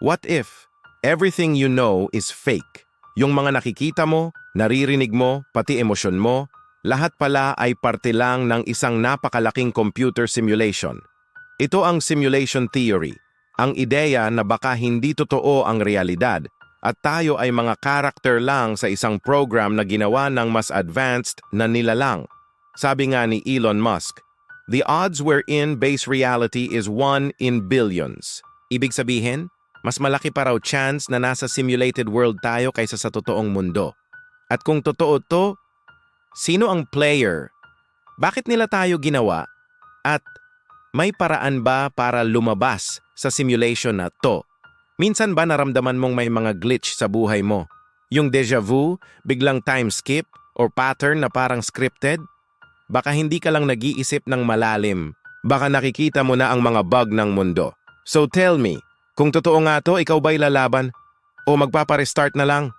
What if everything you know is fake? Yung mga nakikita mo, naririnig mo, pati emosyon mo, lahat pala ay parte lang ng isang napakalaking computer simulation. Ito ang simulation theory, ang ideya na baka hindi totoo ang realidad at tayo ay mga karakter lang sa isang program na ginawa ng mas advanced na nilalang. Sabi nga ni Elon Musk, "The odds we're in base reality is 1 in billions." Ibig sabihin, mas malaki pa raw chance na nasa simulated world tayo kaysa sa totoong mundo. At kung totoo to, sino ang player? Bakit nila tayo ginawa? At may paraan ba para lumabas sa simulation na to? Minsan ba naramdaman mong may mga glitch sa buhay mo? Yung deja vu, biglang time skip, or pattern na parang scripted? Baka hindi ka lang nag-iisip ng malalim. Baka nakikita mo na ang mga bug ng mundo. So tell me, kung totoo nga to, ikaw ba'y lalaban? O magpapa-restart na lang?